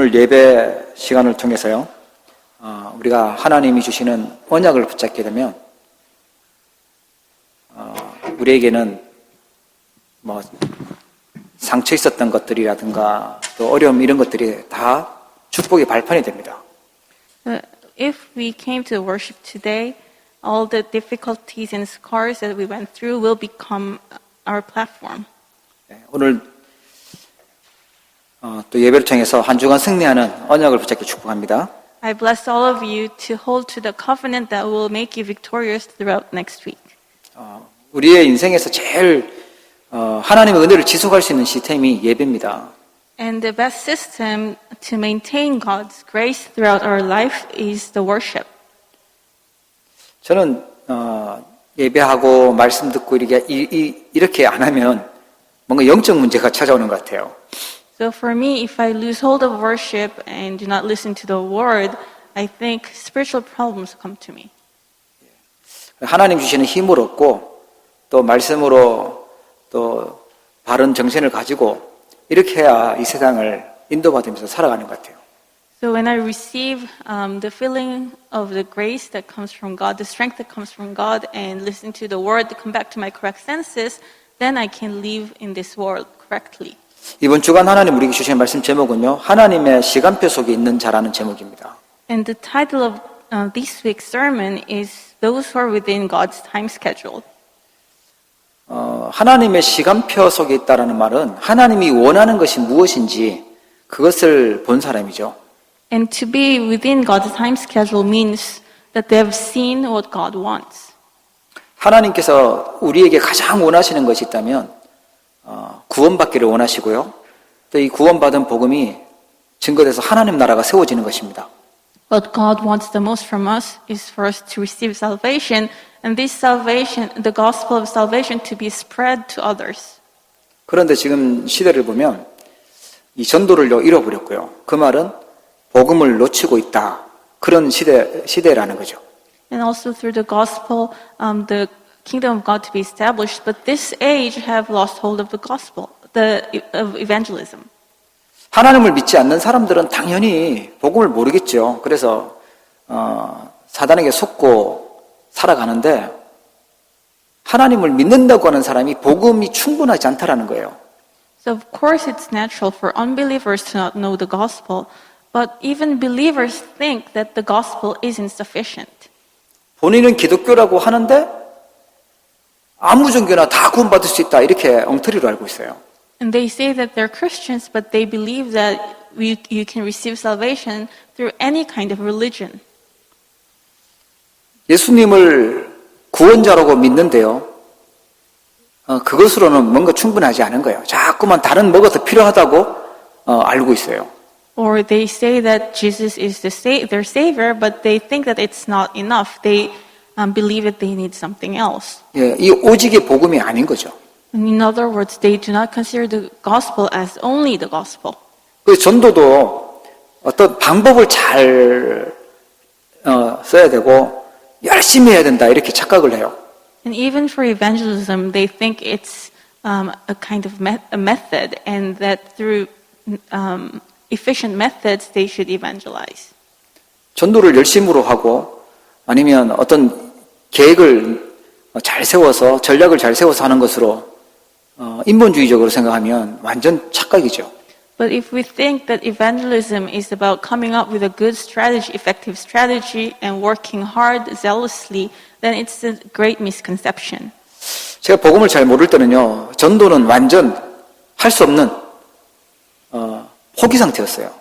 오늘 예배 시간을 통해서요, 우리가 하나님이 주시는 언약을 붙잡게 되면, 우리에게는 뭐, 상처 있었던 것들이라든가, 또 어려움 이런 것들이 다 축복의 발판이 됩니다. If we came to worship today, all the difficulties and scars that we went through will become our platform. 오늘 또 예배를 통해서 한 주간 승리하는 언약을 붙잡게 축복합니다. I bless all of you to hold to the covenant that will make you victorious throughout next week. 우리의 인생에서 제일 하나님의 은혜를 지속할 수 있는 시스템이 예배입니다. And the best system to maintain God's grace throughout our life is the worship. 저는 예배하고 말씀 듣고 이렇게 안 하면 뭔가 영적 문제가 찾아오는 것 같아요. So for me, if I lose hold of worship and do not listen to the word, I think spiritual problems come to me. 하나님 주시는 힘을 얻고 또 말씀으로 또 바른 정신을 가지고 이렇게 해야 이 세상을 인도받으면서 살아가는 것 같아요. So when I receive the feeling of the grace that comes from God, the strength that comes from God, and listen to the word to come back to my correct senses, then I can live in this world correctly. 이번 주간 하나님 우리에게 주신 말씀 제목은요, 하나님의 시간표 속에 있는 자라는 제목입니다. And the title of this week's sermon is Those Who Are Within God's Time Schedule. 하나님의 시간표 속에 있다라는 말은 하나님이 원하는 것이 무엇인지 그것을 본 사람이죠. And to be within God's time schedule means that they have seen what God wants. 하나님께서 우리에게 가장 원하시는 것이 있다면 구원받기를 원하시고요. 또 이 구원받은 복음이 증거돼서 하나님 나라가 세워지는 것입니다. What God wants the most from us is for us to receive salvation, and this salvation, the gospel of salvation, to be spread to others. 그런데 지금 시대를 보면 이 전도를 잃어버렸고요. 그 말은 복음을 놓치고 있다. 그런 시대라는 거죠. And also through the gospel, the kingdom of God to be established, but this age have lost hold of the gospel, of evangelism. 하나님을 믿지 않는 사람들은 당연히 복음을 모르겠죠. 그래서 사단에게 속고 살아가는데 하나님을 믿는다고 하는 사람이 복음이 충분하지 않다라는 거예요. So of course it's natural for unbelievers to not know the gospel, but even believers think that the gospel isn't sufficient. 본인은 기독교라고 하는데 아무 종교나 다 구원받을 수 있다 이렇게 엉터리로 알고 있어요. And they say that they're Christians, but they believe that you can receive salvation through any kind of religion. 예수님을 구원자라고 믿는데요. 그것으로는 뭔가 충분하지 않은 거예요. 자꾸만 다른 뭐가 더 필요하다고 알고 있어요. Or they say that Jesus is their savior, but they think that it's not enough. They believe that they need something else. 예, 이 오직의 복음이 아닌 거죠. In other words, they do not consider the gospel as only the gospel. 그 전도도 어떤 방법을 잘 써야 되고 열심히 해야 된다 이렇게 착각을 해요. And even for evangelism, they think it's a kind of a method, and that through efficient methods they should evangelize. 전도를 열심으로 하고 아니면 어떤 계획을 잘 세워서 전략을 잘 세워서 하는 것으로 인본주의적으로 생각하면 완전 착각이죠. But if we think that evangelism is about coming up with a good strategy, effective strategy, and working hard, zealously, then it's a great misconception. 제가 복음을 잘 모를 때는요, 전도는 완전 할 수 없는 포기 상태였어요.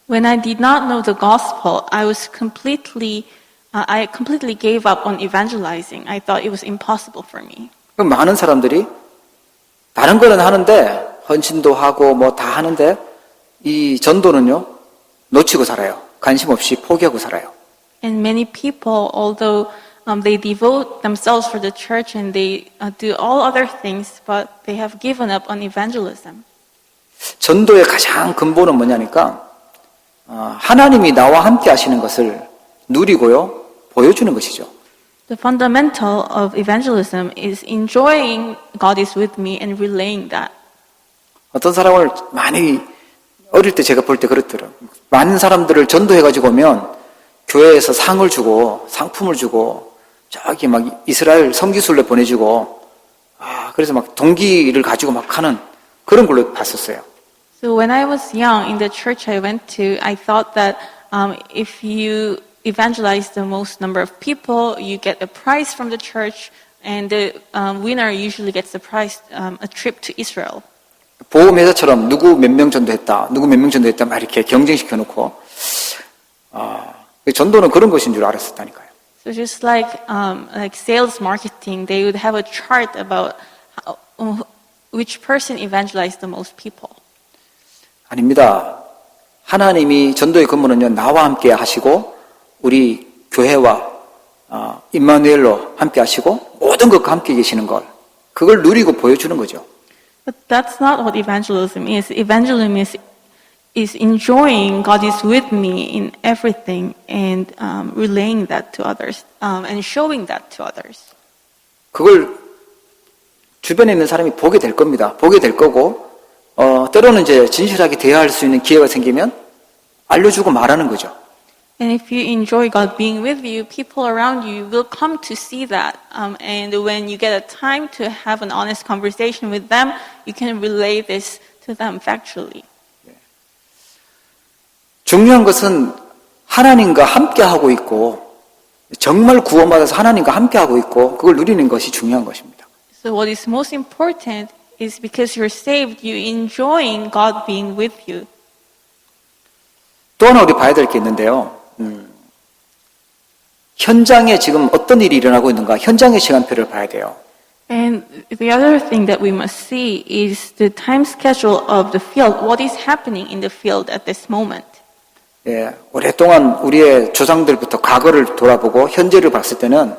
When I did not know the gospel, I completely gave up on evangelizing. I thought it was impossible for me. 그럼 많은 사람들이 다른 거는 하는데 헌신도 하고 뭐 다 하는데 이 전도는요 놓치고 살아요. 관심 없이 포기하고 살아요. And many people, although they devote themselves for the church and they do all other things, but they have given up on evangelism. 전도의 가장 근본은 뭐냐니까 하나님이 나와 함께 하시는 것을 누리고요 보여주는 것이죠. The fundamental of evangelism is enjoying God is with me and relaying that. 어떤 사람을 많이 어릴 때 제가 볼 때 그렇더라고요. 많은 사람들을 전도해가지고 오면 교회에서 상을 주고 상품을 주고 저기 막 이스라엘 성지순례 보내주고 그래서 막 동기를 가지고 막 하는 그런 걸로 봤었어요. So when I was young in the church I went to, I thought that if you evangelize the most number of people, you get a prize from the church, and the winner usually gets the prize, a trip to Israel. 보험회사처럼 누구 몇 명 전도했다, 누구 몇 명 전도했다 막 이렇게 경쟁시켜 놓고 전도는 그런 것인 줄 알았었다니까요. So just like sales marketing, they would have a chart about which person evangelized the most people. 아닙니다. 하나님이 전도의 근무는요, 나와 함께 하시고 우리 교회와 임마누엘로 함께 하시고 모든 것과 함께 계시는 걸 그걸 누리고 보여주는 거죠. But that's not what evangelism is. Evangelism is enjoying God is with me in everything and relaying that to others and showing that to others. 그걸 주변에 있는 사람이 보게 될 겁니다. 보게 될 거고 때로는 이제 진실하게 대화할 수 있는 기회가 생기면 알려주고 말하는 거죠. And if you enjoy God being with you, people around you will come to see that. And when you get a time to have an honest conversation with them, you can relay this to them factually. 중요한 것은 하나님과 함께 하고 있고 정말 구원받아서 하나님과 함께 하고 있고 그걸 누리는 것이 중요한 것입니다. So what is most important is because you're saved, you're enjoying God being with you. 또 하나 우리 봐야 될 게 있는데요. 현장에 지금 어떤 일이 일어나고 있는가 현장의 시간표를 봐야 돼요. And the other thing that we must see is the time schedule of the field. What is happening in the field at this moment? 예, 오랫동안 우리의 조상들부터 과거를 돌아보고 현재를 봤을 때는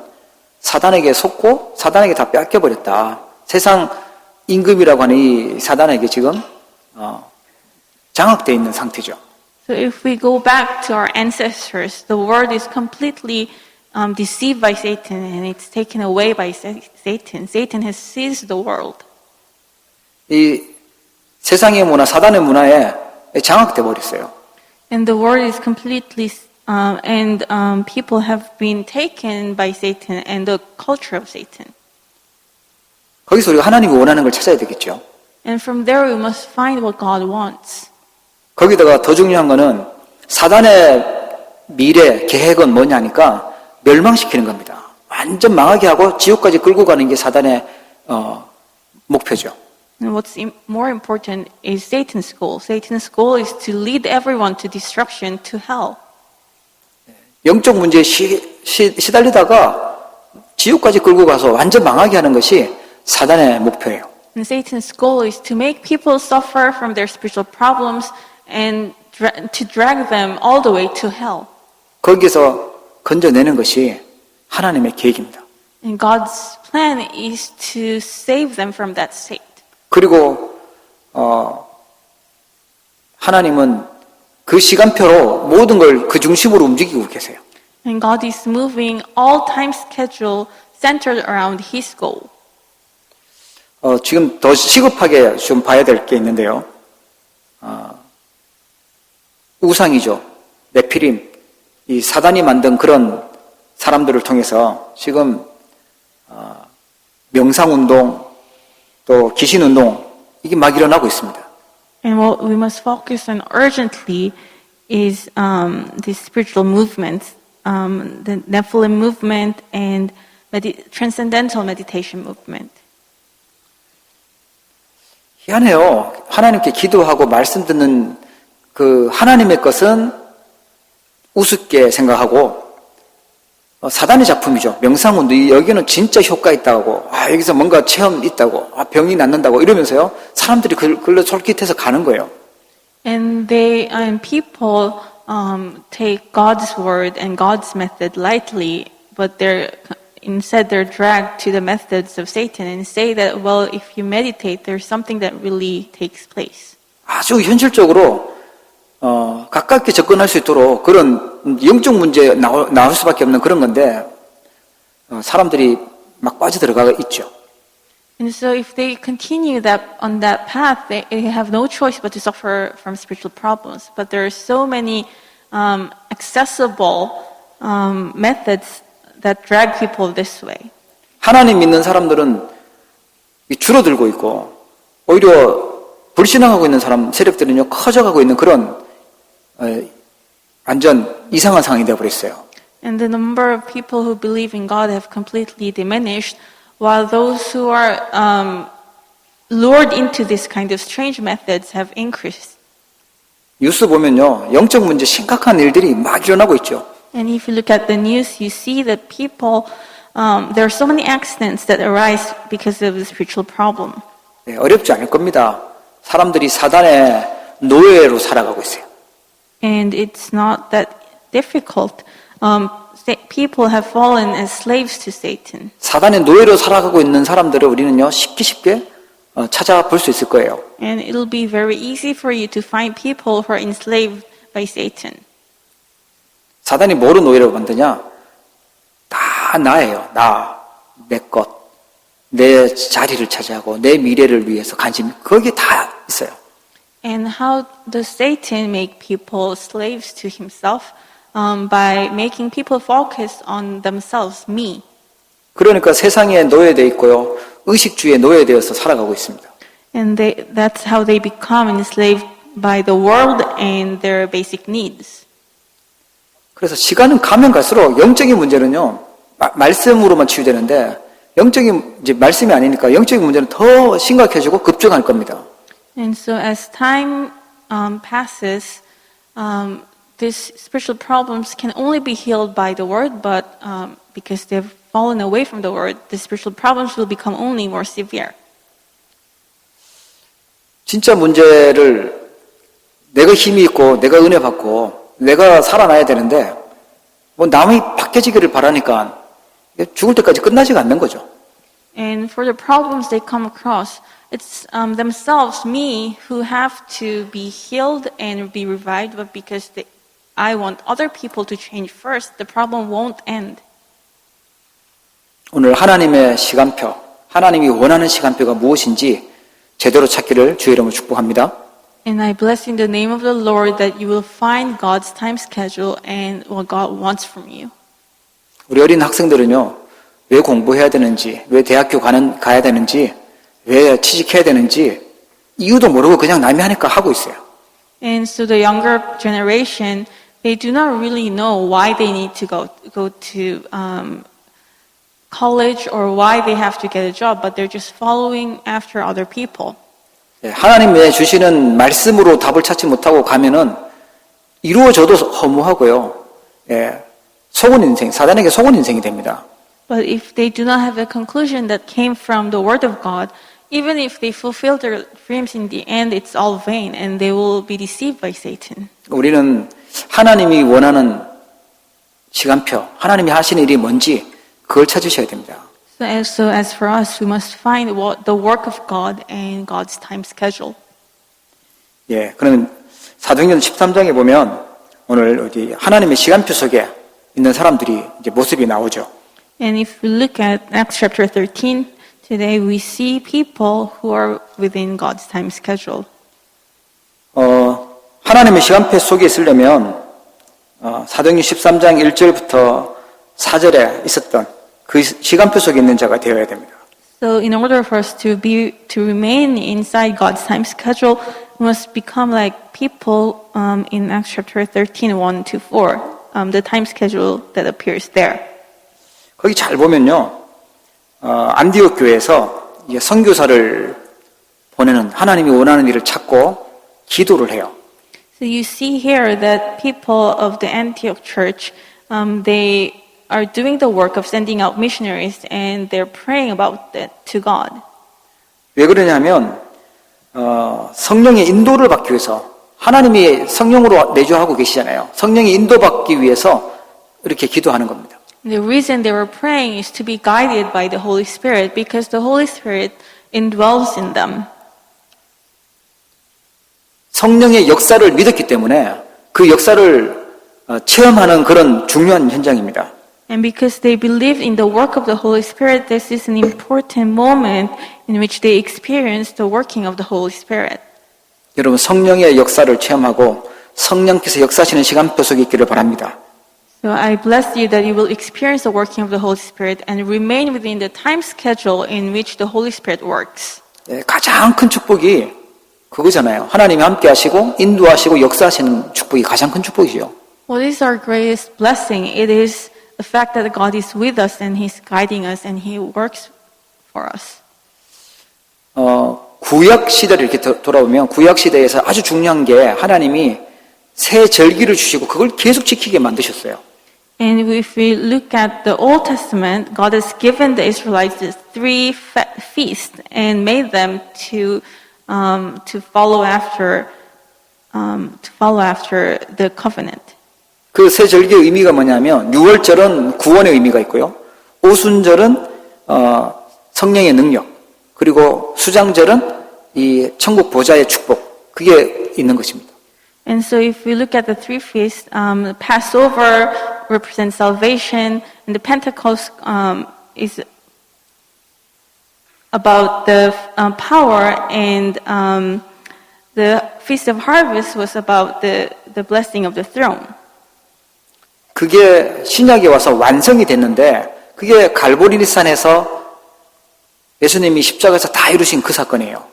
사단에게 속고 사단에게 다 뺏겨버렸다. 세상 임금이라고 하는 이 사단에게 지금 장악되어 있는 상태죠. So if we go back to our ancestors, the world is completely deceived by Satan and it's taken away by Satan. Satan has seized the world. 이 세상의 문화, 사단의 문화에 장악돼 버렸어요. And the world is completely, people have been taken by Satan and the culture of Satan. 거기서 우리가 하나님이 원하는 걸 찾아야 되겠죠. And from there we must find what God wants. 거기다가 더 중요한 거는 사단의 미래 계획은 뭐냐니까 멸망시키는 겁니다. 완전 망하게 하고 지옥까지 끌고 가는 게 사단의 목표죠. And what's more important is Satan's goal. Satan's goal is to lead everyone to destruction, to hell. 영적 문제에 시달리다가 지옥까지 끌고 가서 완전 망하게 하는 것이 사단의 목표예요. And Satan's goal is to make people suffer from their spiritual problems and to drag them all the way to hell. 거기에서 건져내는 것이 하나님의 계획입니다. And God's plan is to save them from that state. 그리고 하나님은 그 시간표로 모든 걸 그 중심으로 움직이고 계세요. And God is moving all time schedule centered around His goal. 지금 더 시급하게 좀 봐야 될 게 있는데요. 우상이죠. 네피림. 이 사단이 만든 그런 사람들을 통해서 지금 명상운동 또 귀신운동 이게 막 일어나고 있습니다. And what we must focus on urgently is the spiritual movements, the Nephilim movement and transcendental meditation movement. 희한해요. 하나님께 기도하고 말씀 듣는 그 하나님의 것은 우습게 생각하고 사단의 작품이죠. 명상운동 여기는 진짜 효과 있다고 여기서 뭔가 체험 있다고 병이 낫는다고 이러면서요. 사람들이 그걸로 솔깃해서 가는 거예요. And people take God's word and God's method lightly, but instead they're dragged to the methods of Satan and say that, well, if you meditate, there's something that really takes place. 아주 현실적으로 가깝게 접근할 수 있도록 그런 영적 문제 나올 수밖에 없는 그런 건데 사람들이 막 빠져들어가 있죠. And so if they continue on that path, they have no choice but to suffer from spiritual problems. But there are so many accessible methods that drag people this way. 하나님 믿는 사람들은 줄어들고 있고 오히려 불신앙하고 있는 사람 세력들은요 커져가고 있는 그런 완전 이상한 상황이 되어버렸어요. And the number of people who believe in God have completely diminished, while those who are lured into this kind of strange methods have increased. 뉴스 보면요 영적 문제 심각한 일들이 막 일어나고 있죠. And if you look at the news, you see that people, there are so many accidents that arise because of the spiritual problem. 네, 어렵지 않을 겁니다. 사람들이 사단의 노예로 살아가고 있어요. And it's not that difficult. People have fallen as slaves to Satan. 사단의 노예로 살아가고 있는 사람들을 우리는요 쉽게 찾아볼 수 있을 거예요. And it'll be very easy for you to find people who are enslaved by Satan. 사단이 뭐로 노예로 만드냐? 다 나예요. 내 것, 내 자리를 차지하고 내 미래를 위해서 관심 거기에 다 있어요. And how does Satan make people slaves to himself? By making people focus on themselves, me. 그러니까 세상에 노예되어 있고요. 의식주의에 노예되어서 살아가고 있습니다. And that's how they become enslaved by the world and their basic needs. 그래서 시간은 가면 갈수록 영적인 문제는요. 말씀으로만 치유되는데 영적인 이제 말씀이 아니니까 영적인 문제는 더 심각해지고 급증할 겁니다. And so as time passes, these spiritual problems can only be healed by the word, but because they've fallen away from the word, the spiritual problems will become only more severe. 진짜 문제를 내가 힘이 있고 내가 은혜 받고 내가 살아나야 되는데 뭐 남이 바뀌어지기를 바라니까 죽을 때까지 끝나지가 않는 거죠. And for the problems they come across, it's themselves, me, who have to be healed and be revived, but because I want other people to change first, the problem won't end. 오늘 하나님의 시간표, 하나님이 원하는 시간표가 무엇인지 제대로 찾기를 주의 이름으로 축복합니다. And I bless in the name of the Lord that you will find God's time schedule and what God wants from you. 우리 어린 학생들은요, 왜 공부해야 되는지, 왜 대학교 가야 되는지, 왜 취직해야 되는지 이유도 모르고 그냥 남이 하니까 하고 있어요. And so the younger generation, they do not really know why they need to go to college or why they have to get a job, but they're just following after other people. 하나님의 주시는 말씀으로 답을 찾지 못하고 가면은 이루어져도 허무하고요. 속은 인생, 사단에게 속은 인생이 됩니다. But if they do not have a conclusion that came from the Word of God, even if they fulfill their dreams in the end, it's all vain and they will be deceived by Satan. 우리는 하나님이 원하는 시간표, 하나님이 하시는 일이 뭔지 그걸 찾으셔야 됩니다. So as for us, we must find the work of God and God's time schedule. 그러면 사도행전 13장에 보면 오늘 어디 하나님의 시간표 속에 있는 사람들이 이제 모습이 나오죠. And if we look at Acts chapter 13, today we see people who are within God's time schedule. 하나님의 시간표 속에 있으려면 사도행전 13장 1절부터 4절에 있었던 그 시간표 속에 있는 자가 되어야 됩니다. So in order for us to remain inside God's time schedule, we must become like people in Acts chapter 13, 1 to 4, the time schedule that appears there. 거기 잘 보면요, 안디옥 교회에서 선교사를 보내는 하나님이 원하는 일을 찾고 기도를 해요. So you see here that people of the Antioch church, they are doing the work of sending out missionaries and they're praying about that to God. 왜 그러냐면 성령의 인도를 받기 위해서 하나님이 성령으로 내주하고 계시잖아요. 성령의 인도받기 위해서 이렇게 기도하는 겁니다. The reason they were praying is to be guided by the Holy Spirit because the Holy Spirit indwells in them. 성령의 역사를 믿었기 때문에 그 역사를 체험하는 그런 중요한 현장입니다. And because they believed in the work of the Holy Spirit, this is an important moment in which they experienced the working of the Holy Spirit. 여러분 성령의 역사를 체험하고 성령께서 역사하시는 시간표 속에 있기를 바랍니다. So I bless you that you will experience the working of the Holy Spirit and remain within the time schedule in which the Holy Spirit works. 가장 큰 축복이 그거잖아요. 하나님이 함께 하시고 인도하시고 역사하시는 축복이 가장 큰 축복이죠. What is our greatest blessing? It is the fact that God is with us and He's guiding us and He works for us. 구약 시대를 이렇게 돌아보면 구약 시대에서 아주 중요한 게 하나님이 새 절기를 주시고 그걸 계속 지키게 만드셨어요. And if we look at the Old Testament, God has given the Israelites these three feasts and made them to follow after the covenant. 그 새 절기의 의미가 뭐냐면 유월절은 구원의 의미가 있고요. 오순절은 성령의 능력, 그리고 수장절은 이 천국 보좌의 축복, 그게 있는 것입니다. And so if we look at the three feasts, Passover represents salvation, and the Pentecost is about the power, and the Feast of Harvest was about the blessing of the throne. 그게 신약에 와서 완성이 됐는데 그게 갈보리산에서 예수님이 십자가에서 다 이루신 그 사건이에요.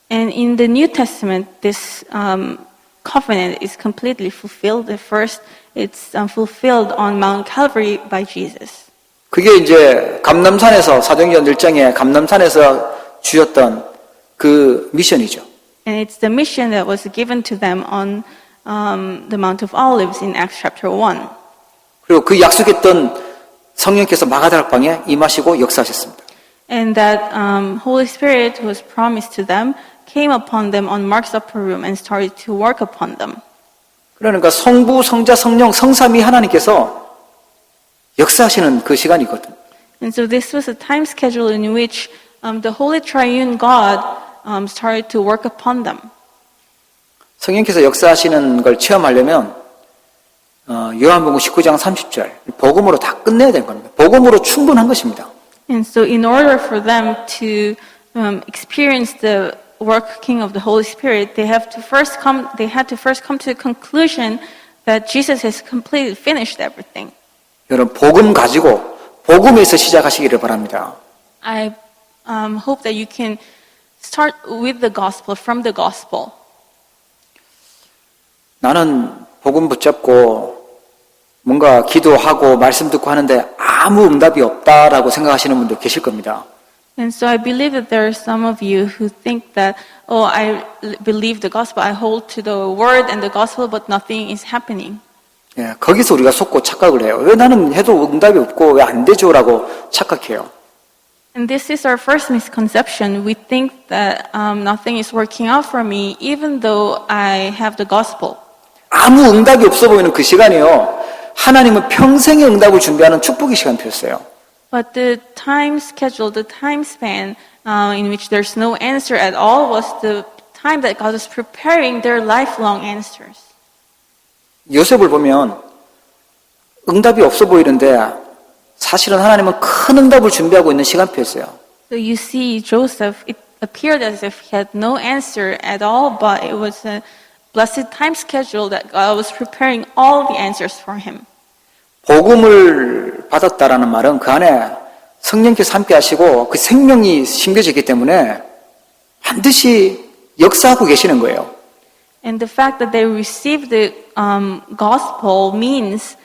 And in the New Testament, this covenant is completely fulfilled. The first, it's fulfilled on Mount Calvary by Jesus. 그게 이제 감람산에서 사도행전 1장에 감람산에서 주셨던 그 미션이죠. And it's the mission that was given to them on the Mount of Olives in Acts chapter 1. 그리고 그 약속했던 성령께서 마가다락방에 임하시고 역사하셨습니다. And that Holy Spirit who was promised to them came upon them on Mark's upper room and started to work upon them. 그러니까 성부, 성자, 성령, 성삼위 하나님께서 역사하시는 그 시간이거든. And so this was a time schedule in which the Holy Triune God started to work upon them. 성령께서 역사하시는 걸 체험하려면 요한복음 19장 30절 복음으로 다 끝내야 되는 겁니다. 복음으로 충분한 것입니다. And so in order for them to experience the working of the Holy Spirit, they had to first come to the conclusion that Jesus has completely finished everything. 여러분 복음 가지고 복음에서 시작하시기를 바랍니다. I hope that you can start with the gospel, from the gospel. 나는 복음 붙잡고 뭔가 기도하고 말씀 듣고 하는데 아무 응답이 없다라고 생각하시는 분들 계실 겁니다. And so I believe that there are some of you who think that, oh, I believe the gospel, I hold to the word and the gospel, but nothing is happening. 예, 거기서 우리가 속고 착각을 해요. 왜 나는 해도 응답이 없고 왜 안 되죠라고 착각해요. And this is our first misconception. We think that nothing is working out for me, even though I have the gospel. 아무 응답이 없어 보이는 그 시간이요. 하나님은 평생의 응답을 준비하는 축복의 시간표였어요. But the time schedule, the time span in which there's no answer at all was the time that God was preparing their lifelong answers. 요셉을 보면 응답이 없어 보이는데 사실은 하나님은 큰 응답을 준비하고 있는 시간표였어요. So you see Joseph, it appeared as if he had no answer at all, but it was a blessed time schedule that God was preparing all the answers for him. 복음을 받았다라는 말은 그 안에 성령께서 함께 하시고 그 생명이 심겨져 있기 때문에 반드시 역사하고 계시는 거예요. And the fact that they received the gospel means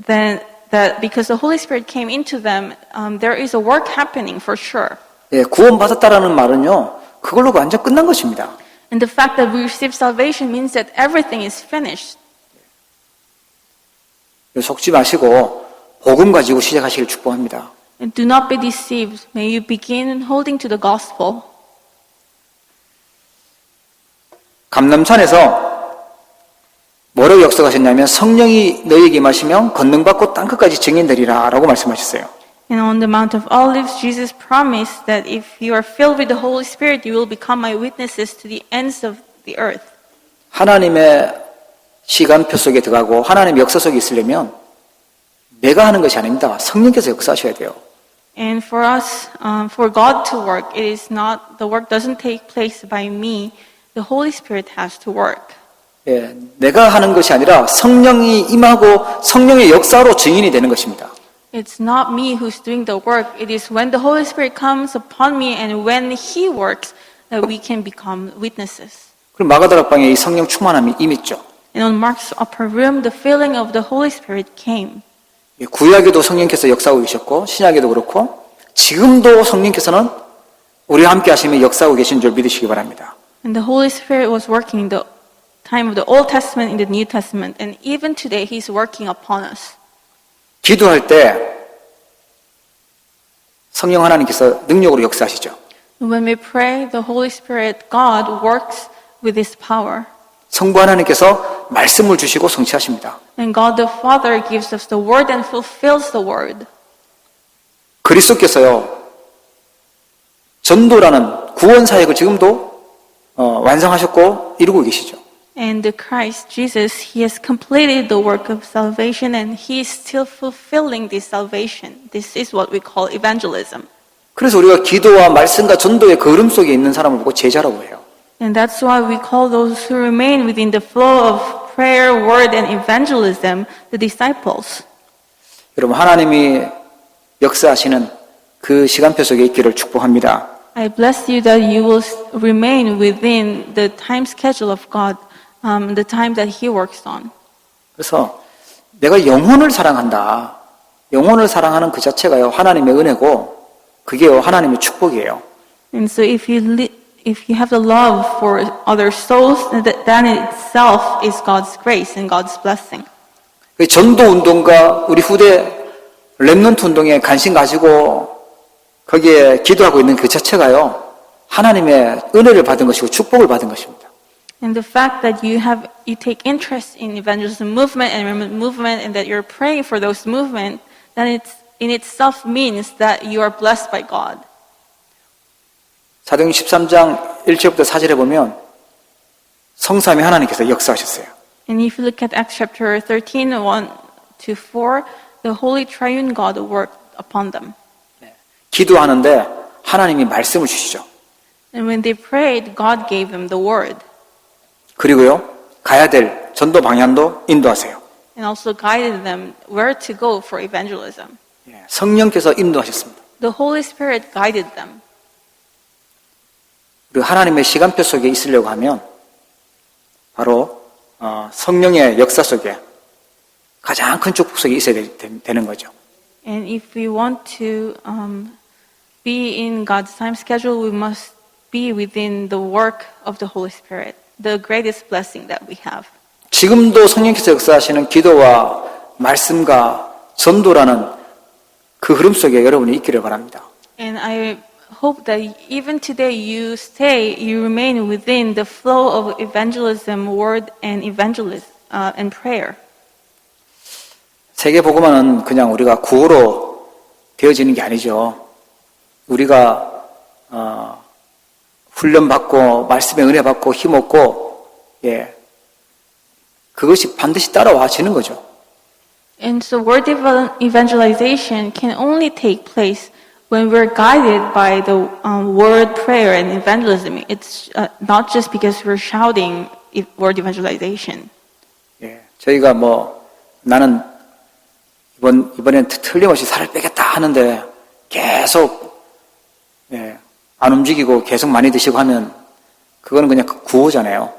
that because the Holy Spirit came into them, there is a work happening for sure. 예, 구원받았다라는 말은요, 그걸로 완전 끝난 것입니다. And the fact that we receive salvation means that everything is finished. 속지 마시고 복음 가지고 시작하시길 축복합니다. And do not be deceived. May you begin holding to the gospel. 감람산에서 뭐라고 역사하셨냐면 성령이 너희에게 임하시면 권능받고 땅끝까지 증인되리라 라고 말씀하셨어요. And on the Mount of Olives, Jesus promised that if you are filled with the Holy Spirit, you will become my witnesses to the ends of the earth. 하나님의 시간표 속에 들어가고 하나님의 역사 속에 있으려면 내가 하는 것이 아닙니다. 성령께서 역사하셔야 돼요. And for us, for God to work, it is not, the work doesn't take place by me. The Holy Spirit has to work. 예, 내가 하는 것이 아니라 성령이 임하고 성령의 역사로 증인이 되는 것입니다. It's not me who's doing the work. It is when the Holy Spirit comes upon me and when He works that we can become witnesses. 그럼 마가다락방에 이 성령 충만함이 임했죠. And on Mark's upper room, the filling of the Holy Spirit came. 예, 구약에도 성령께서 역사하고 계셨고 신약에도 그렇고 지금도 성령께서는 우리와 함께 하시며 역사하고 계신 줄 믿으시기 바랍니다. And the Holy Spirit was working in the time of the Old Testament, in the New Testament, and even today He's working upon us. 기도할 때 성령 하나님께서 능력으로 역사하시죠. When we pray, the Holy Spirit, God, works with His power. 성부 하나님께서 말씀을 주시고 성취하십니다. And God the Father gives us the Word and fulfills the Word. 그리스도께서요 전도라는 구원 사역을 지금도 완성하셨고 이루고 계시죠. And the Christ Jesus, He has completed the work of salvation and He is still fulfilling this salvation. This is what we call evangelism. 그래서 우리가 기도와 말씀과 전도의 걸음 속에 있는 사람을 보고 제자라고 해요. And that's why we call those who remain within the flow of prayer, word, and evangelism the disciples. 여러분 하나님이 역사하시는 그 시간표 속에 있기를 축복합니다. I bless you that you will remain within the time schedule of God, the time that He works on. 그래서 내가 영혼을 사랑한다. 영혼을 사랑하는 그 자체가요 하나님의 은혜고 그게요 하나님의 축복이에요. And so if you have the love for other souls, that in itself is God's grace and God's blessing. 전도 운동가 우리 후대 렘넌트 운동에 관심 가지고 거기에 기도하고 있는 그 자체가요 하나님의 은혜를 받은 것이고 축복을 받은 것입니다. And the fact that you take interest in evangelism movement and remnant movement and that you're praying for those movement, then it's in itself means that you are blessed by God. 사도행전 13장 1절부터 4절에 보면 성삼위 하나님께서 역사하셨어요. And if you look at Acts chapter 13, 1 to 4, the Holy Triune God worked upon them. 기도하는데 하나님이 말씀을 주시죠. And when they prayed, God gave them the word. 그리고요 가야 될 전도 방향도 인도하세요. And also guided them where to go for evangelism. 성령께서 인도하셨습니다. The Holy Spirit guided them. 그리고 하나님의 시간표 속에 있으려고 하면 바로 성령의 역사 속에 가장 큰 축복 속에 있어야 되는 거죠. And if we want to be in God's time schedule, we must be within the work of the Holy Spirit, the greatest blessing that we have. 지금도 성령께서 역사하시는 기도와 말씀과 전도라는 그 흐름 속에 여러분이 있기를 바랍니다. And I hope that even today you remain within the flow of evangelism, word and evangelism and prayer. 세계 복음화는 그냥 우리가 구호로 되어지는 게 아니죠. 우리가 훈련 받고 말씀의 은혜 받고 힘 얻고 그것이 반드시 따라와지는 거죠. And so word evangelization can only take place when we're guided by the word, prayer, and evangelism. It's not just because we're shouting word evangelization. 저희가 나는 이번엔 틀림없이 살을 빼겠다 하는데 계속 안 움직이고 계속 많이 드시고 하면 그거는 그냥 구호잖아요.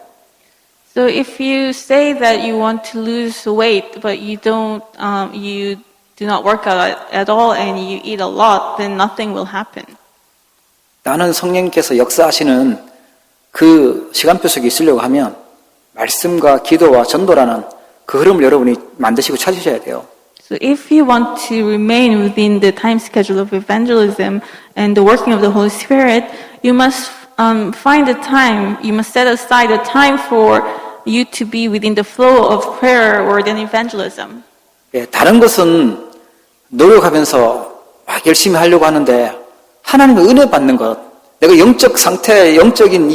So if you say that you want to lose weight, but you do not work out at all and you eat a lot, then nothing will happen. 나는 성령께서 역사하시는 그 시간표 속에 있으려고 하면 말씀과 기도와 전도라는 그 흐름을 여러분이 만드시고 찾으셔야 돼요. So if you want to remain within the time schedule of evangelism and the working of the Holy Spirit, you must find a time, you must set aside a time for you to be within the flow of prayer, word, and evangelism. 다른 것은 노력하면서 막 열심히 하려고 하는데 하나님의 은혜 받는 것, 내가 영적 상태, 영적인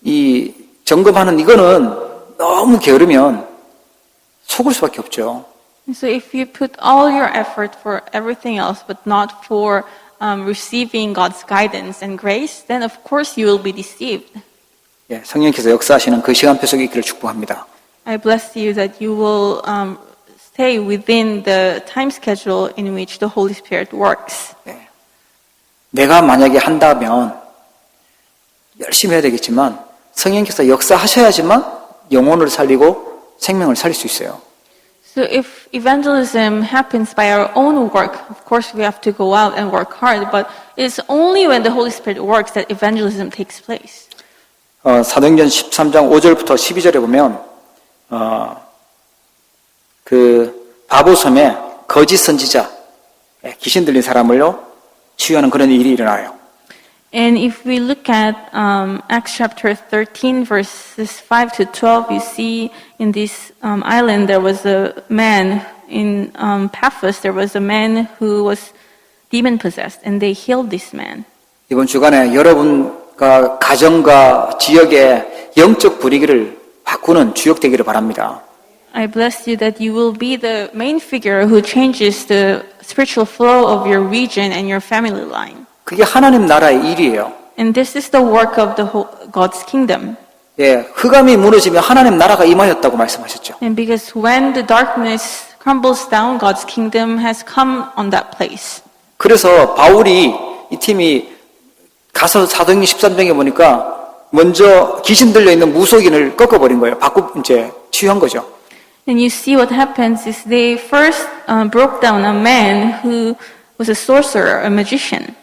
이 점검하는 이거는 너무 게으르면 속을 수밖에 없죠. And so if you put all your effort for everything else, but not for receiving God's guidance and grace, then of course you will be deceived. 예, 성령께서 역사하시는 그 시간표 속에 있기를 축복합니다. I bless you that you will stay within the time schedule in which the Holy Spirit works. 예. 내가 만약에 한다면 열심히 해야 되겠지만 성령께서 역사하셔야지만 영혼을 살리고 생명을 살릴 수 있어요. So if evangelism happens by our own work, of course we have to go out and work hard, but it's only when the Holy Spirit works that evangelism takes place. 사도행전 13장 5절부터 12절에 보면 그 바보섬에 거짓 선지자, 귀신 들린 사람을요 치유하는 그런 일이 일어나요. And if we look at Acts chapter 13, verses 5 to 12, you see in this island there was a man, in Paphos, there was a man who was demon-possessed, and they healed this man. 이번 주간에 여러분과 가정과 지역의 영적 분위기를 바꾸는 주역 되기를 바랍니다. I bless you that you will be the main figure who changes the spiritual flow of your region and your family line. 그게 하나님 나라의 일이에요. And this is the work of the God's kingdom. 예, 흑암이 무너지면 하나님 나라가 임하였다고 말씀하셨죠. And because when the darkness crumbles down, God's kingdom has come on that place. 그래서 바울이 이 팀이 가서 사도행전 13장에 보니까 먼저 귀신 들려 있는 무속인을 꺾어버린 거예요. 이제 치유한 거죠. And you see what happens is they first broke down a man who was a sorcerer, a magician.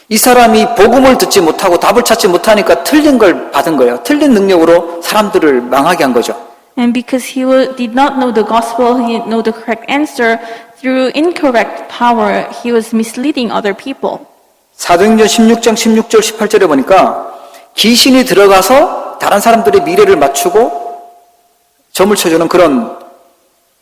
이 사람이 복음을 듣지 못하고 답을 찾지 못하니까 틀린 걸 받은 거예요. 틀린 능력으로 사람들을 망하게 한 거죠. And because he did not know the gospel, he didn't know the correct answer, through incorrect power, he was misleading other people. 사도행전 16장 16절 18절에 보니까 귀신이 들어가서 다른 사람들의 미래를 맞추고 점을 쳐주는 그런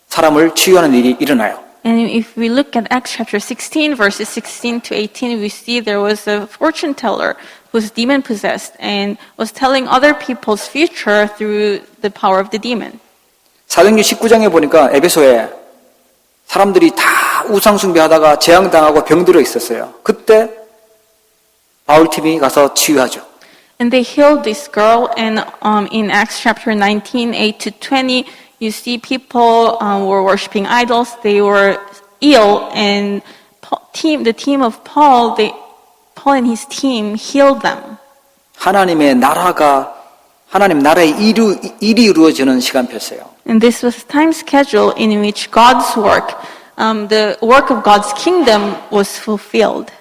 사람을 치유하는 일이 일어나요. And if we look at Acts chapter 16, verses 16 to 18, we see there was a fortune teller who was demon possessed and was telling other people's future through the power of the demon. 사도행전 19장에 보니까 에베소에 사람들이 다 우상 숭배하다가 재앙당하고 병들어 있었어요. 그때 바울팀이 가서 치유하죠. And they healed this girl, and in Acts chapter 19, 8 to 20, you see people were worshiping idols, they were ill, and the team of Paul and his team healed them. 하나님 나라의 일이 이루어지는 시간표였어요. And this was a time schedule in which God's work, the work of God's kingdom was fulfilled.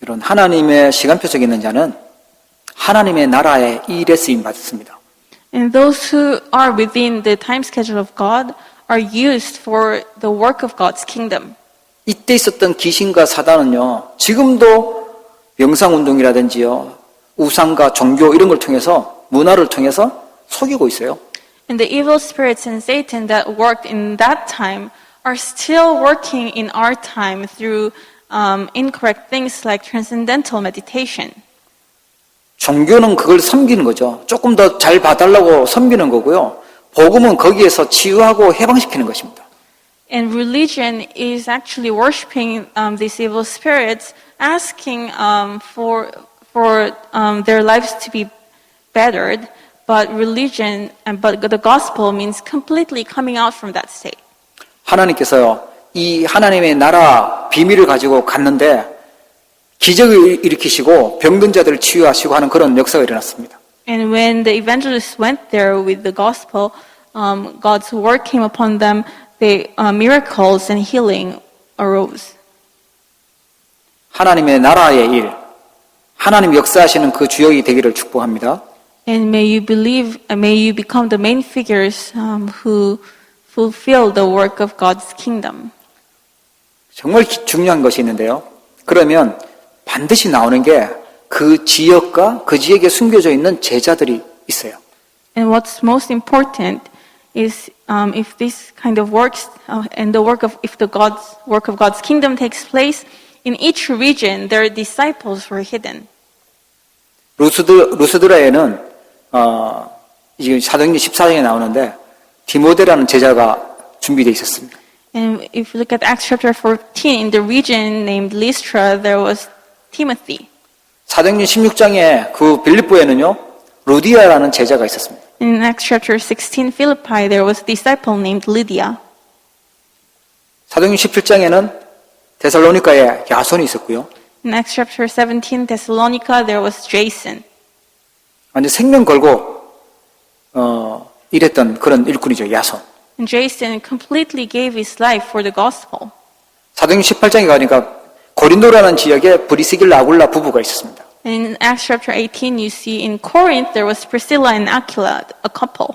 이런 하나님의 시간표 속에 있는 자는 하나님의 나라의 일에 쓰임 받습니다. And those who are within the time schedule of God are used for the work of God's kingdom. 이때 있었던 귀신과 사단은요, 지금도 명상운동이라든지요, 우상과 종교 이런 걸 통해서, 문화를 통해서 속이고 있어요. And the evil spirits and Satan that worked in that time are still working in our time through incorrect things like transcendental meditation. 종교는 그걸 섬기는 거죠. 조금 더 잘 봐달라고 섬기는 거고요. 복음은 거기에서 치유하고 해방시키는 것입니다. And religion is actually worshiping these evil spirits, asking for their lives to be bettered. But the gospel means completely coming out from that state. 하나님께서요, 이 하나님의 나라 비밀을 가지고 갔는데 기적을 일으키시고 병든 자들을 치유하시고 하는 그런 역사가 일어났습니다. And when the evangelists went there with the gospel, God's work came upon them. Miracles and healing arose. 하나님의 나라의 일, 하나님 역사하시는 그 주역이 되기를 축복합니다. And may you become the main figures who fulfill the work of God's kingdom. 정말 중요한 것이 있는데요. 그러면 반드시 나오는 게 그 지역과 그 지역에 숨겨져 있는 제자들이 있어요. And what's most important is if this kind of works and if the work of God's kingdom takes place in each region, their disciples were hidden. 루스드라에는 이게 사도행전 14장에 나오는데 디모데라는 제자가 준비되어 있었습니다. And if you look at Acts chapter 14, in the region named Lystra, there was Timothy. 사도행전 16장에 그 빌립보에는요, 루디아라는 제자가 있었습니다. In Acts chapter 16, Philippi, there was a disciple named Lydia. 사도행전 17장에는 데살로니가에 야손이 있었고요. In Acts chapter 17, Thessalonica, there was Jason. 완전 생명 걸고 일했던 그런 일꾼이죠, 야손. And Jason completely gave his life for the gospel. 사도행전 18장에 가니까 고린도라는 지역에 브리스길라 아굴라 부부가 있었습니다. And in Acts chapter 18, you see in Corinth, there was Priscilla and Aquila, a couple.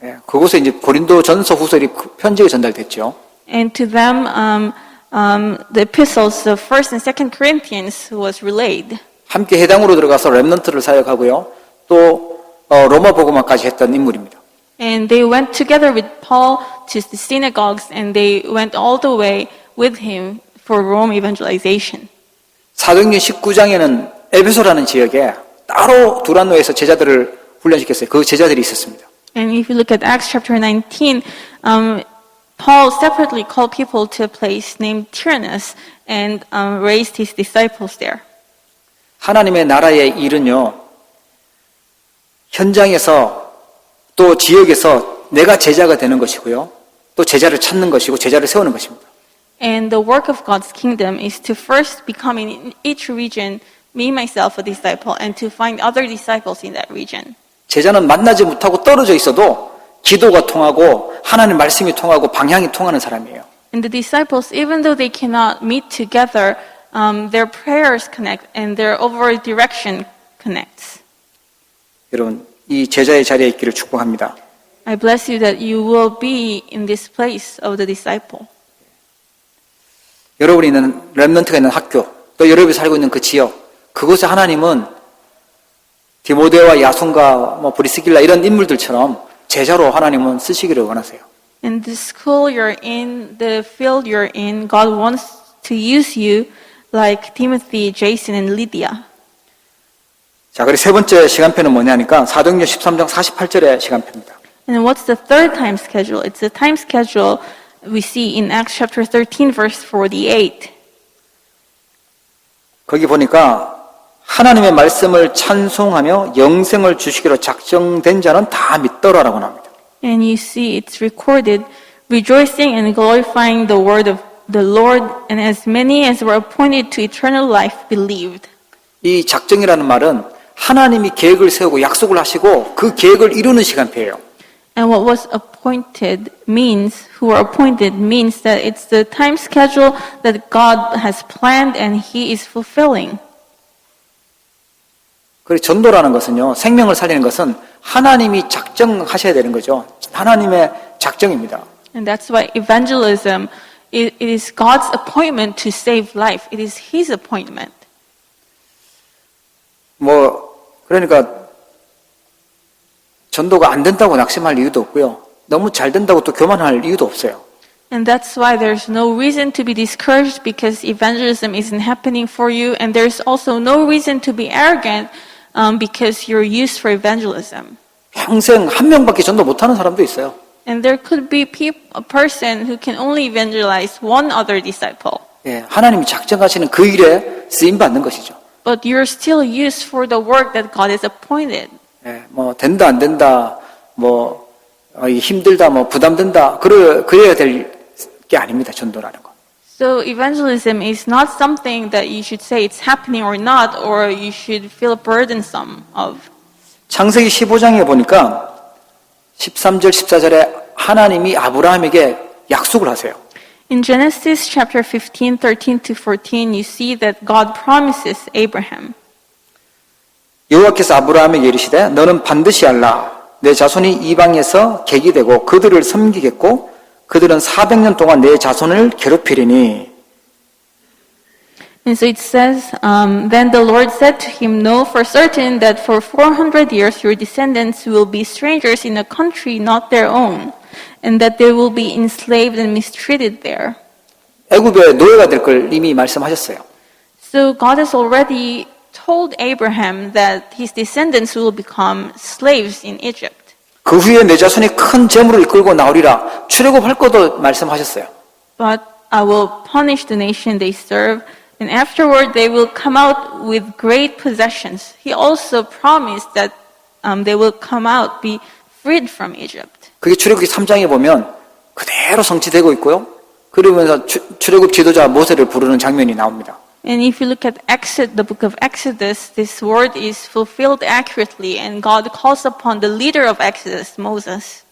예, 그곳에 이제 고린도 전서 후서리 편지가 전달됐죠. And to them, the epistles of 1st and 2nd Corinthians was relayed. 함께 해당으로 들어가서 렘넌트를 사역하고요. 또 로마 복음화까지 했던 인물입니다. And they went together with Paul to the synagogues, and they went all the way with him for Rome evangelization. 사도행전 19장에는 에베소라는 지역에 따로 두란노에서 제자들을 훈련시켰어요. 그 제자들이 있었습니다. And if you look at Acts chapter 19, Paul separately called people to a place named Tyrannus and raised his disciples there. 하나님의 나라의 일은요, 현장에서 또 지역에서 내가 제자가 되는 것이고요, 또 제자를 찾는 것이고 제자를 세우는 것입니다. And the work of God's kingdom is to first become in each region, me, myself, a disciple, and to find other disciples in that region. 제자는 만나지 못하고 떨어져 있어도 기도가 통하고 하나님 말씀이 통하고 방향이 통하는 사람이에요. And the disciples, even though they cannot meet together, their prayers connect and their overall direction connects. 여러분, 이 제자의 자리에 있기를 축복합니다. I bless you that you will be in this place of the disciple. 여러분이 있는 렘넌트가 있는 학교, 또 여러분이 살고 있는 그 지역, 그곳에 하나님은 디모데와 야손과 브리스길라 이런 인물들처럼 제자로 하나님은 쓰시기를 원하세요. In the school you're in, the field you're in, God wants to use you like Timothy, Jason, and Lydia. 자, 그리고 세 번째 시간표는 뭐냐니까 사도행전 13장 48절의 시간표입니다. And what's the third time schedule? It's the time schedule we see in Acts chapter 13, verse 48. 거기 보니까 하나님의 말씀을 찬송하며 영생을 주시기로 작정된 자는 다 믿더라라고 합니다. And you see it's recorded, rejoicing and glorifying the word of the Lord, and as many as were appointed to eternal life believed. 이 작정이라는 말은 하나님이 계획을 세우고 약속을 하시고 그 계획을 이루는 시간표예요. And what was appointed means, who are appointed means that it's the time schedule that God has planned and He is fulfilling. 그리고 전도라는 것은요, 생명을 살리는 것은 하나님이 작정하셔야 되는 거죠. 하나님의 작정입니다. And that's why evangelism, it is God's appointment to save life. It is His appointment. 그러니까 전도가 안 된다고 낙심할 이유도 없고요. 너무 잘 된다고 또 교만할 이유도 없어요. And that's why there's no reason to be discouraged because evangelism isn't happening for you. And there's also no reason to be arrogant because you're used for evangelism. 평생 한 명밖에 전도 못하는 사람도 있어요. And there could be a person who can only evangelize one other disciple. 예, 하나님이 작정하시는 그 일에 쓰임 받는 것이죠. But you're still used for the work that God has appointed. 예, 된다 안 된다, 힘들다, 부담된다, 그래야 될 게 아닙니다. 전도라는 거. So evangelism is not something that you should say it's happening or not, or you should feel burdensome of. 창세기 15장에 보니까 13절, 14절에 하나님이 아브라함에게 약속을 하세요. In Genesis chapter 15, 13 to 14, you see that God promises Abraham. 여호와께서 아브라함에게 이르시되 너는 반드시 알라. 내 자손이 이방에서 객이 되고 그들을 섬기겠고 그들은 400년 동안 내 자손을 괴롭히리니. And so it says, then the Lord said to him, know for certain that for 400 years your descendants will be strangers in a country not their own, and that they will be enslaved and mistreated there. 애굽의 노예가 될 걸 이미 말씀하셨어요. So God has already told Abraham that his descendants will become slaves in Egypt. 그 후에 내 자손이 큰 재물을 이끌고 나오리라. 출애굽할 것도 말씀하셨어요. But I will punish the nation they serve, and afterward they will come out with great possessions. He also promised that they will come out, be freed from Egypt. 그게 출애굽기 3장에 보면 그대로 성취되고 있고요. 그러면서 출애굽 지도자 모세를 부르는 장면이 나옵니다. And if you look at the book of Exodus, this word is fulfilled accurately, and God calls upon the leader of Exodus, Moses.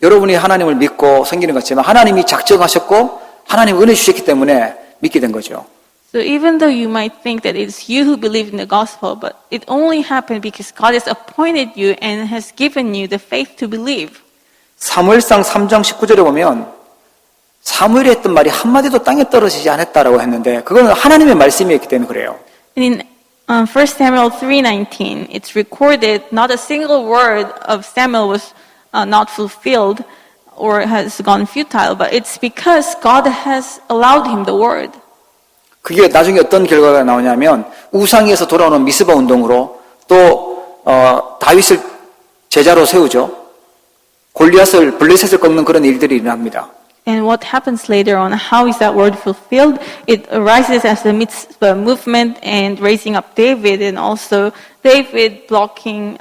여러분이 하나님을 믿고 섬기는 것 같지만 하나님이 작정하셨고 하나님 은혜 주셨기 때문에 믿게 된 거죠. So even though you might think that it's you who believe in the gospel, but it only happened because God has appointed you and has given you the faith to believe. 사무엘상 3장 19절에 보면 사무엘이 했던 말이 한마디도 땅에 떨어지지 않았다라고 했는데 그거는 하나님의 말씀이었기 때문에 그래요. In 1 Samuel 3:19, it's recorded not a single word of Samuel was not fulfilled or has gone futile, but it's because God has allowed him the word. 그게 나중에 어떤 결과가 나오냐면 우상에서 돌아오는 미스바 운동으로 또 다윗을 제자로 세우죠. 골리앗을 블레셋을 꺾는 그런 일들이 일어납니다. And what happens later on, how is that word fulfilled? It arises as the mitzvah movement and raising up David, and also David blocking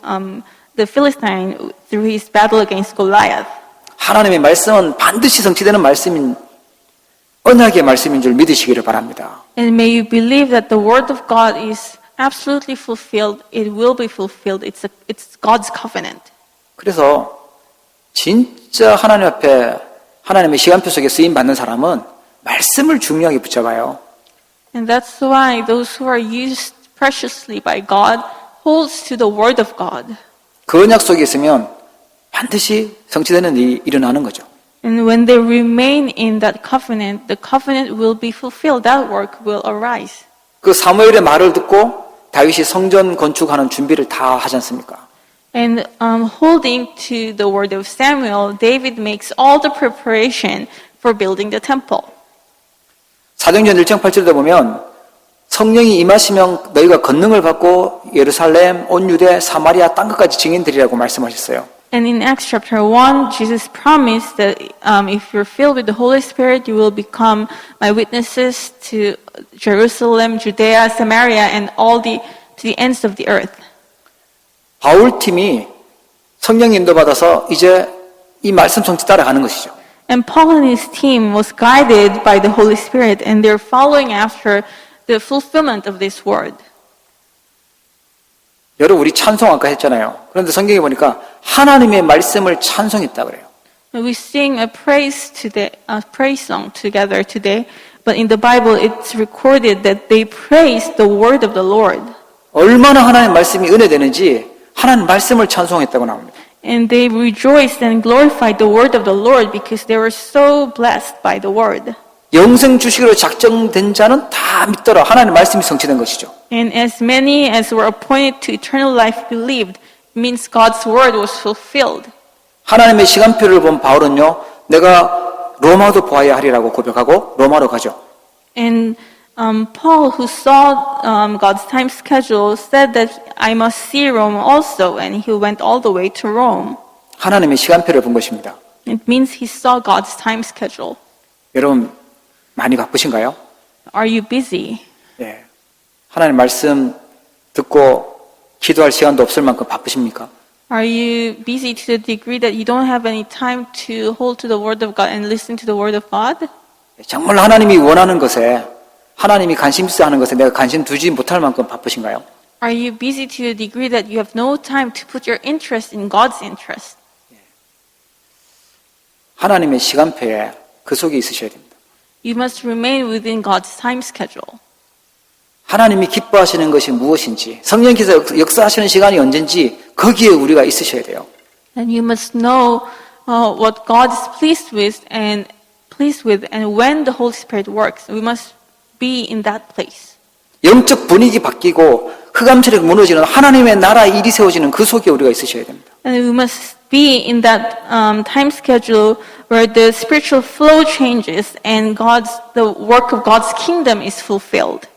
the Philistine through his battle against Goliath. 하나님의 말씀은 반드시 성취되는 말씀인 언약의 말씀인 줄 믿으시기를 바랍니다. And may you believe that the word of God is absolutely fulfilled. It will be fulfilled. It's God's covenant. 그래서 진짜 하나님 앞에 하나님의 시간표 속에 쓰임 받는 사람은 말씀을 중요하게 붙잡아요. And that's why those who are used preciously by God holds to the word of God. 그 언약 속에 있으면 반드시 성취되는 일이 일어나는 거죠. And when they remain in that covenant, the covenant will be fulfilled. That work will arise. 그 사무엘의 말을 듣고 다윗이 성전 건축하는 준비를 다 하지 않습니까? And holding to the word of Samuel, David makes all the preparation for building the temple. 사도행전 1장 8절에 보면 성령이 임하시면 너희가 권능을 받고 예루살렘, 온 유대, 사마리아 땅 끝까지 증인들이라고 말씀하셨어요. And in Acts chapter 1, Jesus promised that if you're filled with the Holy Spirit, you will become my witnesses to Jerusalem, Judea, Samaria, and to the ends of the earth. 바울 팀이 성령 인도 받아서 이제 이 말씀 성취 따라가는 것이죠. And Paul and his team was guided by the Holy Spirit, and they're following after the fulfillment of this word. 여러분 우리 찬송 아까 했잖아요. 그런데 성경에 보니까 하나님의 말씀을 찬송했다 그래요. We sing a praise song together today, but in the Bible it's recorded that they praised the word of the Lord. 얼마나 하나님의 말씀이 은혜되는지 하나님 말씀을 찬송했다고 나옵니다. And they rejoiced and glorified the word of the Lord because they were so blessed by the word. 영생 주시기로 작정된 자는 다 믿더라. 하나님의 말씀이 성취된 것이죠. And as many as were appointed to eternal life believed, means God's word was fulfilled. 하나님의 시간표를 본 바울은요, 내가 로마도 보아야 하리라고 고백하고 로마로 가죠. And Paul, who saw God's time schedule, said that I must see Rome also, and he went all the way to Rome. 하나님의 시간표를 본 것입니다. It means he saw God's time schedule. 여러분 많이 바쁘신가요? Are you busy? 예. 하나님 말씀 듣고 기도할 시간도 없을 만큼 바쁘십니까? Are you busy to the degree that you don't have any time to hold to the word of God and listen to the word of God? 정말 하나님이 원하는 것에 하나님이 관심 있어 하는 것에 내가 관심 두지 못할 만큼 바쁘신가요? Are you busy to the degree that you have no time to put your interest in God's interest? 하나님의 시간표에 그 속에 있으셔야 됩니다. You must remain within God's time schedule. 하나님이 기뻐하시는 것이 무엇인지, 성령께서 역사하시는 시간이 언젠지 거기에 우리가 있으셔야 돼요. And you must know what God is pleased with and when the Holy Spirit works. We must be in that place. 영적 분위기 바뀌고 흑암처럼 무너지는 하나님의 나라 일이 세워지는 그 속에 우리가 있으셔야 됩니다. And we must be in that time schedule where the spiritual flow changes and the work of God's kingdom is fulfilled.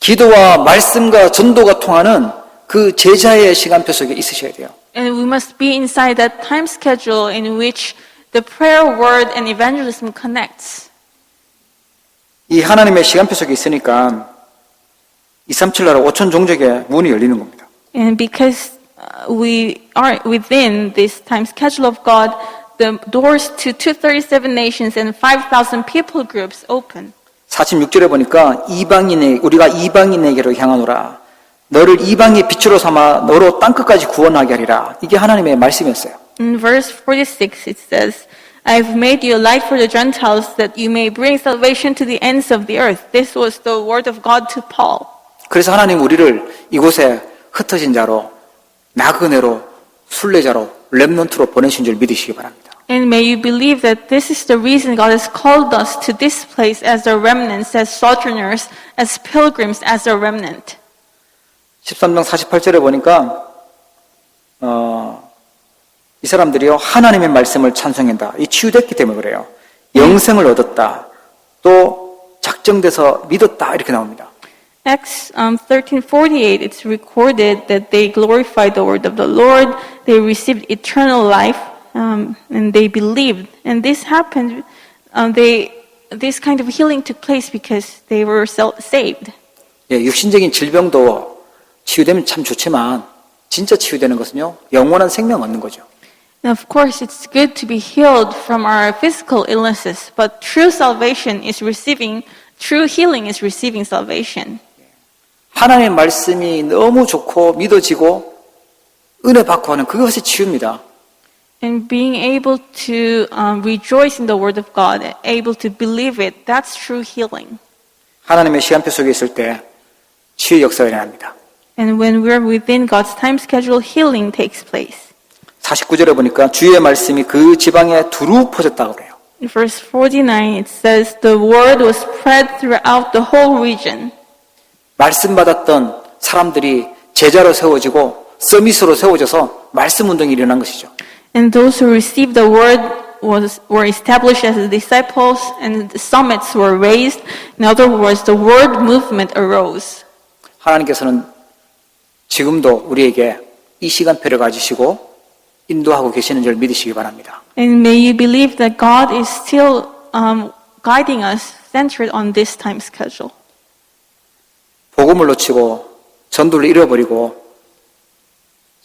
기도와 말씀과 전도가 통하는 그 제자의 시간표 속에 있으셔야 돼요. And we must be inside that time schedule in which the prayer, word, and evangelism connects. 이 하나님의 시간표 속에 있으니까 237 나라 5천 종족의 문이 열리는 겁니다. And because we are within this time schedule of God, the doors to 237 nations and 5,000 people groups open. 46절에 보니까 우리가 이방인에게로 향하노라. 너를 이방의 빛으로 삼아 너로 땅끝까지 구원하게 하리라. 이게 하나님의 말씀이었어요. In verse 46 it says, I've made you a light for the Gentiles that you may bring salvation to the ends of the earth. This was the word of God to Paul. 그래서 하나님 우리를 이곳에 흩어진 자로, 나그네로, 순례자로, 렘넌트로 보내신 줄 믿으시기 바랍니다. And may you believe that this is the reason God has called us to this place as a remnants, as sojourners, as pilgrims, as a remnant. 13장 48절에 보니까 이 사람들이요 하나님의 말씀을 찬송한다. 이 치유됐기 때문에 그래요. 영생을 얻었다. 또 작정돼서 믿었다. 이렇게 나옵니다. Acts 13:48, it's recorded that they glorified the word of the Lord, they received eternal life, and they believed. And this happened, this kind of healing took place because they were saved. 예, 육신적인 질병도 치유되면 참 좋지만 진짜 치유되는 것은요 영원한 생명 얻는 거죠. And of course, it's good to be healed from our physical illnesses, but true healing is receiving salvation. 하나님의 말씀이 너무 좋고 믿어지고 은혜 받고 하는 그것이 치유입니다. And being able to rejoice in the word of God, able to believe it, that's true healing. 하나님의 시간표 속에 있을 때 치유의 역사가 일어납니다. And when we're within God's time schedule, healing takes place. 49절에 보니까 주의 말씀이 그 지방에 두루 퍼졌다고 그래요. In verse 49, it says, the word was spread throughout the whole region. 말씀 받았던 사람들이 제자로 세워지고 서밋으로 세워져서 말씀 운동이 일어난 것이죠. And those who received the word were established as the disciples, and the summits were raised. In other words, the word movement arose. 하나님께서는 지금도 우리에게 이 시간표를 가지시고 인도하고 계시는 줄 믿으시기 바랍니다. And may you believe that God is still guiding us, centered on this time schedule. 복음을 놓치고 전도를 잃어버리고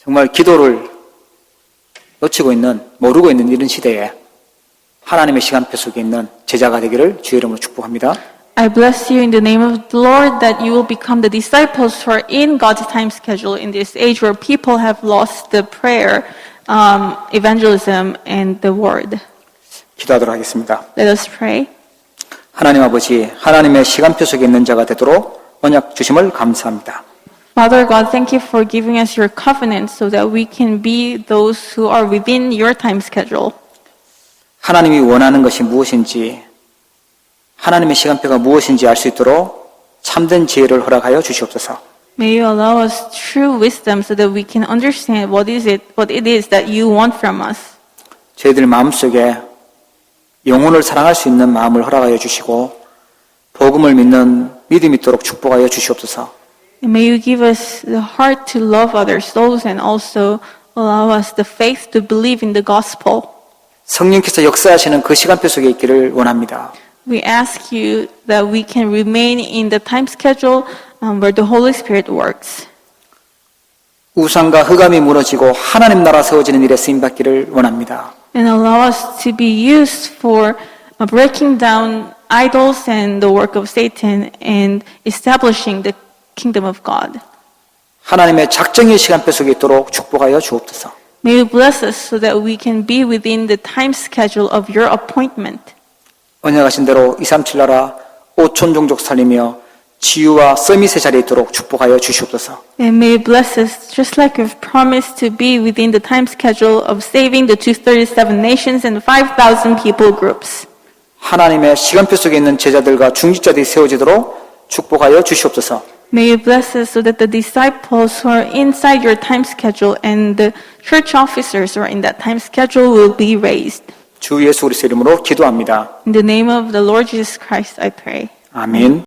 정말 기도를 놓치고 있는, 모르고 있는 이런 시대에 하나님의 시간표 속에 있는 제자가 되기를 주의 이름으로 축복합니다. I bless you in the name of the Lord that you will become the disciples who are in God's time schedule in this age where people have lost the prayer, evangelism, and the word. 기도하도록 하겠습니다. Let us pray. 하나님 아버지, 하나님의 시간표 속에 있는 자가 되도록 언약 주심을 감사합니다. Father God, thank you for giving us your covenant so that we can be those who are within your time schedule. 하나님이 원하는 것이 무엇인지, 하나님의 시간표가 무엇인지 알 수 있도록 참된 지혜를 허락하여 주시옵소서. May you allow us true wisdom so that we can understand what it is that you want from us. 저희들 마음속에 영혼을 사랑할 수 있는 마음을 허락하여 주시고 복음을 믿는 믿음이 있도록 축복하여 주시옵소서. And may you give us the heart to love other souls and also allow us the faith to believe in the gospel. 성령께서 역사하시는 그 시간표 속에 있기를 원합니다. We ask you that we can remain in the time schedule where the Holy Spirit works. 우상과 흑암이 무너지고 하나님 나라 세워지는 일에 쓰임받기를 원합니다. And allow us to be used for breaking down idols and the work of Satan and establishing the kingdom of God. 하나님의 작정의 시간표 속에 있도록 축복하여 주옵소서. May you bless us so that we can be within the time schedule of your appointment. 언약하신 대로 237 나라 5천 종족 살리며 치유와 서밋의 자리에 있도록 축복하여 주시옵소서. And may you bless us just like you've promised to be within the time schedule of saving the 237 nations and 5,000 people groups. 하나님의 시간표 속에 있는 제자들과 중직자들이 세워지도록 축복하여 주시옵소서. May you bless us so that the disciples who are inside your time schedule and the church officers who are in that time schedule will be raised. 주 예수 그리스도 이름으로 기도합니다. In the name of the Lord Jesus Christ, I pray. 아멘.